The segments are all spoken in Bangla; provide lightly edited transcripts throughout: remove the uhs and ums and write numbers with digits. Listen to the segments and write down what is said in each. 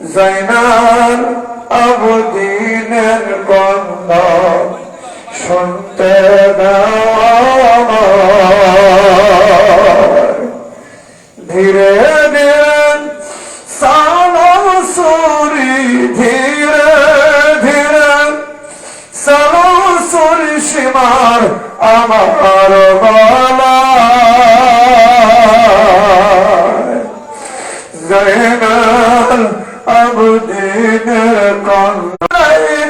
জয়নাল আবদিনের কন্যা শুনতে দাও ধীরে ধীরে সালাম সুরি ধীরে ধীরে সালাম সুরি সীমার আমার গলা জয়নাল আবদিনের কন্যা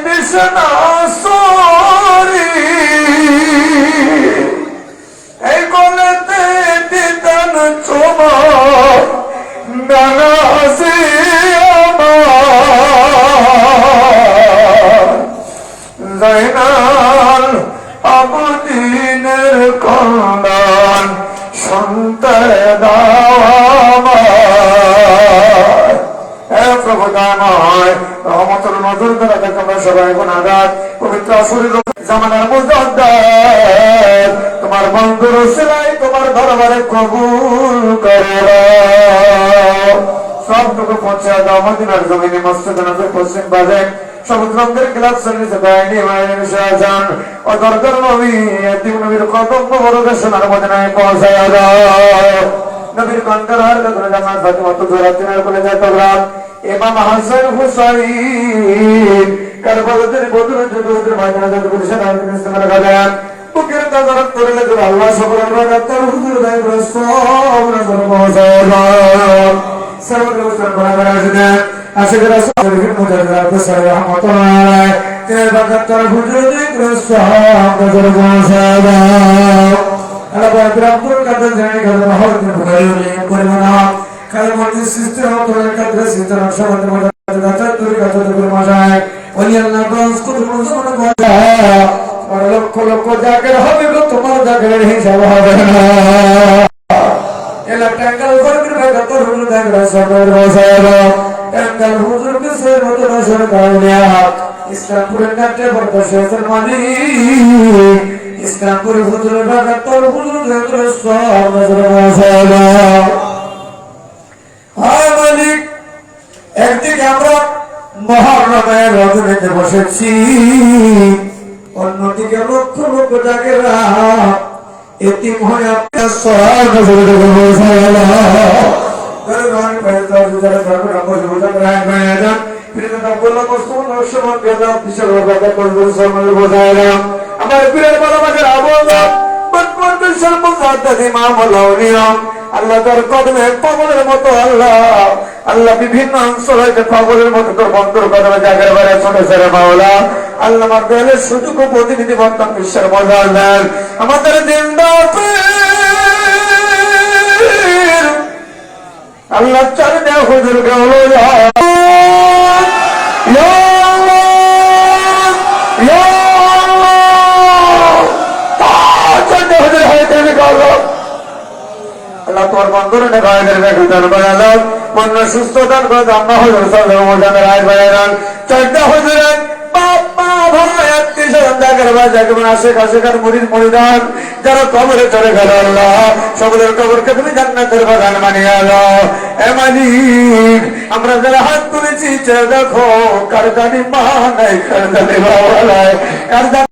নিশানা সরি এই গলেতে দিতেন চুমা নানাজি আমার জয়নাল আবদিনের কন্যা শুনতে দাও প্রভুদাময় রহমতের নজর দ্বারা তোমরা সবাই গুনাহগার পবিত্র শরীর জামানার মুজাদ্দাদ তোমার বন্ধুর উসিলায় তোমার দরবারে কবুল করে সবটুকু পৌঁছে দাও মদিনার জমিনে মসজিদ নবীর পশ্চিম বাজে সবুজ রঙের গ্লাস চল্লিশে দায়নি মায়ের শাহজান ও দরকার নবী এতিম নবীর কদম বড় সোনার মদিনায় পৌঁছায় দাও নবীর কন্টার হার করে জামাত ফাতিমা তো রাতিনের বলে যায় তোমরা ইমাম হাসান হুসাইন কারবালাতের বদর যুদ্ধের ময়দানে যত পুলিশের আইন ইস্তেমাল করেন বুকের তাজারত করলে তো আল্লাহ সবরের বাগাতার হুজুর দাই রাসূল নজর পৌঁছায় সর্বত্র মুসলমান ভাইরা আসেন আশিকের রাসূলের মুজাহিদরা বসরে রহমাতুল্লাহ আলাইহি তের বাগাতার হুজুর দাই রাসূল নজর পৌঁছায় আল্লাহ পাক আব্দুল কাদের জানি কাদের হযরত বুখারী করে না কাল মধ্যে সিস্টেম অতরে কাদের সিস্টেম সমাজ মধ্যে কথা তুই কথা তুই মজায় ওই আল্লাহ বাস কুল মুসলমান কথা আর লক্ষ লক্ষ জায়গার হবে গো তোমার জায়গার হিসাব হবে না এলা টাঙ্গাল করবে না তোর হুজুর জায়গা সবার বসায়লো টাঙ্গাল হুজুর কে সে মত নজর কাউনিয়া ইসলামপুরের নাটে বর্তমান মালিক ইসলামপুরের হুজুরের বাগা তোর হুজুর জায়গা সব নজর বসায়লো হায় মালিক একদিকে আমরা মহরমের রজনীতে বসেছি অন্যদিকে লক্ষ লক্ষ জায়গারা এতিম হয়ে আপনার সহায় নজরে বসায়লো দরবার পেয়ে যারা দরবার বসে রায় হয়ে যান ফিরে বললো কসম নরসমান বেদা বিশাল বাবা করবে সরমানে বসায়লো আমার পীরের ভালোবাসার আবহাওয়া বর্তমান বিশাল মুজাদ্দিদ ইমাম লাউলিয়া আল্লাহ তার কদমে পাগলের মতো আল্লাহ আল্লাহ বিভিন্ন অঞ্চল হইতে পাগলের মতো তোর বন্ধুর কদমে জায়গার বাইরে ছোটে ছেড়ে মাওলা আল্লাহ আমার দেহের সুযোগ প্রতিনিধি বর্তমান বিশ্বের মজা দেন আমাদের দিন দাও আল্লাহ চারি দেয় হুজুর গাওলো তোমার বন্ধুর মন সুস্থ দান করে আমরা হুজুর সাল্লাল্লাহু আলাইহি ওয়াসাল্লাম চারটা হুজুরের বাপ মা ভাই আত্মীয় স্বজন জায়গার বাজে যেমন আশেখাশেখার মুরিদ মুরিদান যারা কবরে চলে গেল আল্লাহ সকলের কবরকে তুমি জান্নাতের বাগান বানিয়ে দাও এ মালিক আমরা যারা হাত তুলেছি দেখো কার জানি মা নাই কার জানি বাবা নাই কার